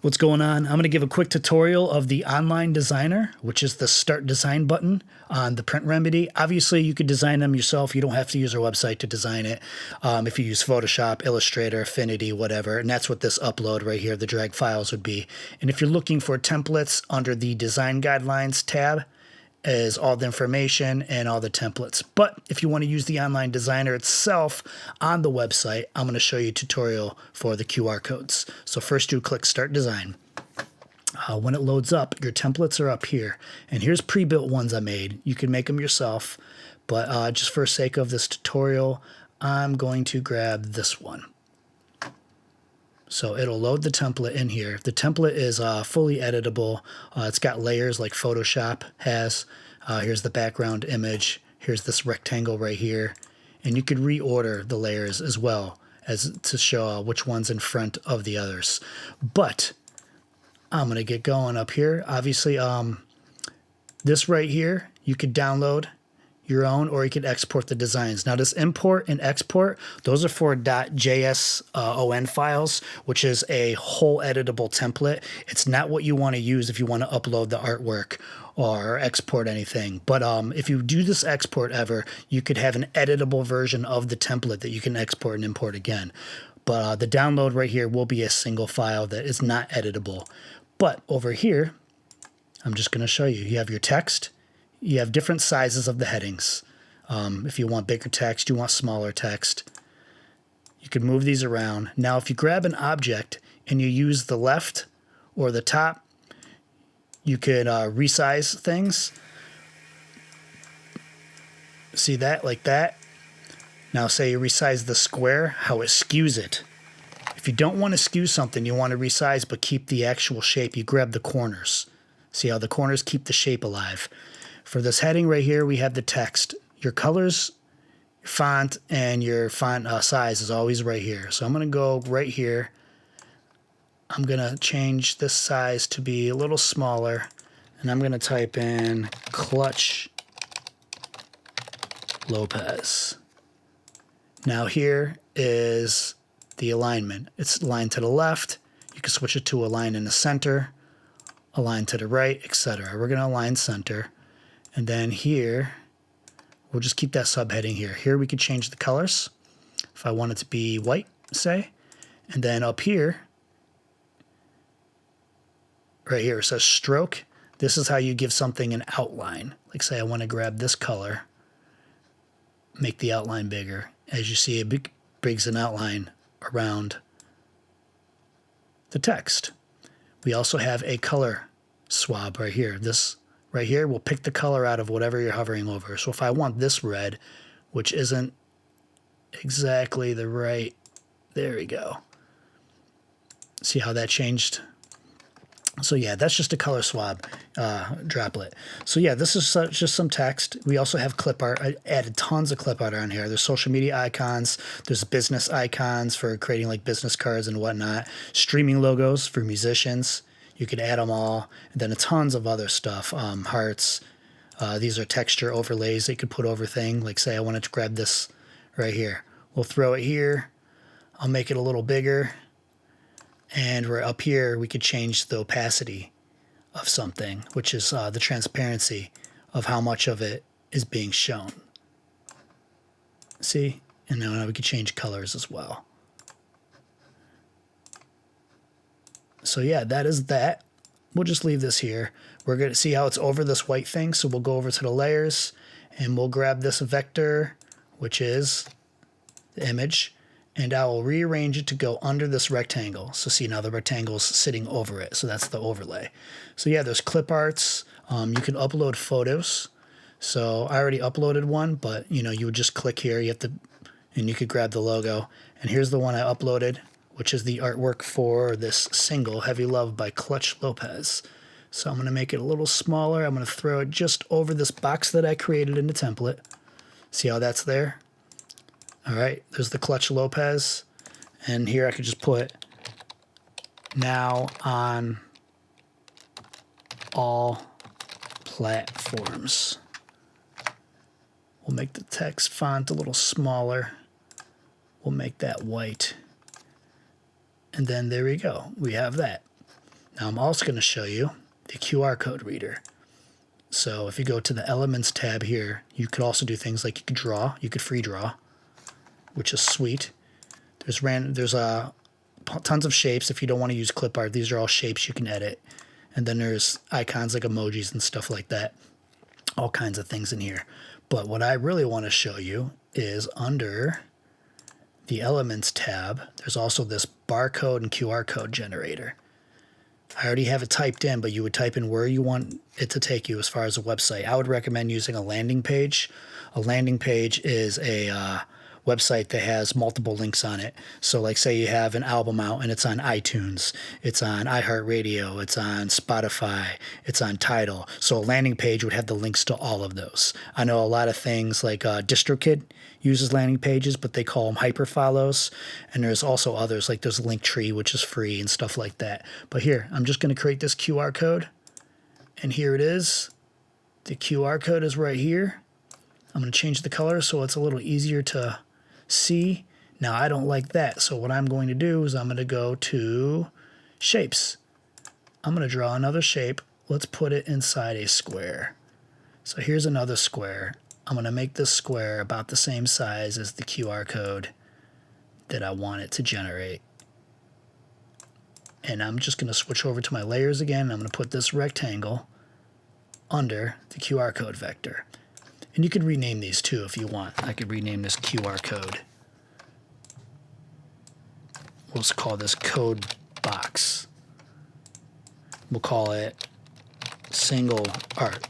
What's going on? I'm going to give a quick tutorial of the Online Designer, which is the Start Design button on the Print Remedy. Obviously, you could design them yourself. You don't have to use our website to design it. If you use Photoshop, Illustrator, Affinity, whatever, and that's what this upload right here, the drag files would be. And if you're looking for templates under the Design Guidelines tab, is all the information and all the templates. But if you want to use the Online Designer itself on the website, I'm going to show you a tutorial for the QR codes. So first you click Start Design. When it loads up, your templates are up here. And here's pre-built ones I made. You can make them yourself, but just for the sake of this tutorial, I'm going to grab this one. So it'll load the template in here. The template is fully editable. It's got layers like Photoshop has. Here's the background image. Here's this rectangle right here. And you could reorder the layers as well as to show which one's in front of the others. But I'm going to get going up here. Obviously, this right here, you could download your own, or you could export the designs. Now this import and export, those are for .json files, which is a whole editable template. It's not what you want to use if you want to upload the artwork or export anything. But if you do this export ever, you could have an editable version of the template that you can export and import again. But the download right here will be a single file that is not editable. But over here, I'm just going to show you. You have your text. You have different sizes of the headings. If you want bigger text, you want smaller text. You can move these around. Now, if you grab an object and you use the left or the top, you could resize things. See that? Like that. Now, say you resize the square, how it skews it. If you don't want to skew something, you want to resize but keep the actual shape, you grab the corners. See how the corners keep the shape alive. For this heading right here, we have the text. Your colors, your font, and your font size is always right here. So I'm going to go right here. I'm going to change this size to be a little smaller. And I'm going to type in Clutch Lopez. Now here is the alignment. It's aligned to the left. You can switch it to align in the center, align to the right, etc. We're going to align center. And then here, we'll just keep that subheading here. Here we could change the colors. If I want it to be white, say. And then up here, right here, it says stroke. This is how you give something an outline. Like say I want to grab this color, make the outline bigger. As you see, it brings an outline around the text. We also have a color swab right here. This right here will pick the color out of whatever you're hovering over. So if I want this red, which isn't exactly the right, there we go. See how that changed? So yeah, that's just a color swab droplet. So yeah, this is just some text. We also have clip art. I added tons of clip art on here. There's social media icons. There's business icons for creating like business cards and whatnot. Streaming logos for musicians. You could add them all. And then tons of other stuff. Hearts. These are texture overlays that you could put over thing. Like say I wanted to grab this right here. We'll throw it here. I'll make it a little bigger. And right up here, we could change the opacity of something, which is the transparency of how much of it is being shown. See? And now we could change colors as well. So yeah, that is that. We'll just leave this here. We're going to see how it's over this white thing. So we'll go over to the layers and we'll grab this vector, which is the image. And I will rearrange it to go under this rectangle. So see now the rectangle is sitting over it. So that's the overlay. So yeah, there's clip arts. You can upload photos. So I already uploaded one, but you know, you would just click here. You have to, and you could grab the logo. And here's the one I uploaded, which is the artwork for this single, Heavy Love by Clutch Lopez. So I'm going to make it a little smaller. I'm going to throw it just over this box that I created in the template. See how that's there? All right, there's the Clutch Lopez. And here I could just put now on all platforms. We'll make the text font a little smaller. We'll make that white. And then there we go. We have that. Now I'm also going to show you the QR code reader. So if you go to the Elements tab here, you could also do things like you could free draw, which is sweet. There's tons of shapes. If you don't want to use clip art, these are all shapes you can edit. And then there's icons like emojis and stuff like that. All kinds of things in here. But what I really want to show you is under the Elements tab, there's also this barcode and QR code generator. I already have it typed in, but you would type in where you want it to take you as far as a website. I would recommend using a landing page. A landing page is a website that has multiple links on it. So like say you have an album out and it's on iTunes, it's on iHeartRadio, it's on Spotify, it's on Tidal. So a landing page would have the links to all of those. I know a lot of things like DistroKid uses landing pages, but they call them hyperfollows. And there's also others like there's Linktree, which is free and stuff like that. But here, I'm just going to create this QR code. And here it is. The QR code is right here. I'm going to change the color so it's a little easier to see. Now I don't like that, so what I'm going to do is I'm going to go to shapes. I'm going to draw another shape. Let's put it inside a square. So here's another square. I'm going to make this square about the same size as the QR code that I want it to generate. And I'm just going to switch over to my layers again. I'm going to put this rectangle under the QR code vector. And you could rename these too if you want. I could rename this QR code. We'll just call this code box. We'll call it single art.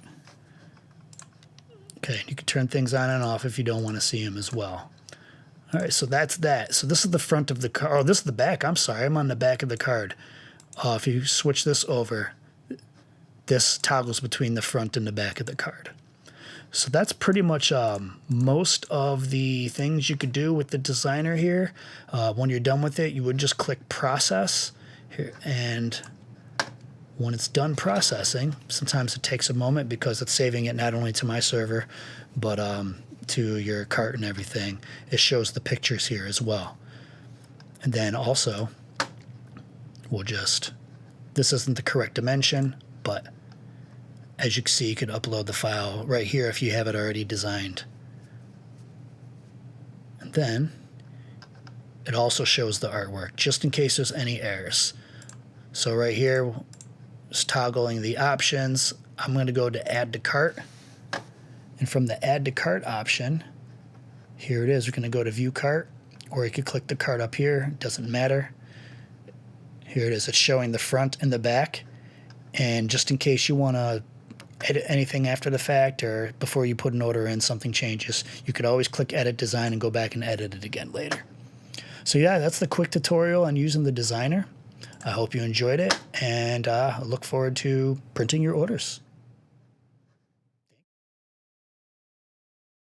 Okay, you can turn things on and off if you don't want to see them as well. All right, so that's that. So this is the front of the card. Oh, this is the back. I'm sorry, I'm on the back of the card. If you switch this over, this toggles between the front and the back of the card. So that's pretty much most of the things you could do with the designer here. When you're done with it, you would just click process here, and when it's done processing, sometimes it takes a moment because it's saving it not only to my server, but to your cart and everything. It shows the pictures here as well. And then also, this isn't the correct dimension, but as you can see, you could upload the file right here if you have it already designed. And then it also shows the artwork, just in case there's any errors. So right here, just toggling the options, I'm going to go to Add to Cart. And from the Add to Cart option, here it is. We're going to go to View Cart, or you could click the cart up here. It doesn't matter. Here it is. It's showing the front and the back. And just in case you want to edit anything after the fact or before you put an order in, something changes, you could always click Edit Design and go back and edit it again later. So yeah, that's the quick tutorial on using the designer. I hope you enjoyed it, and I look forward to printing your orders.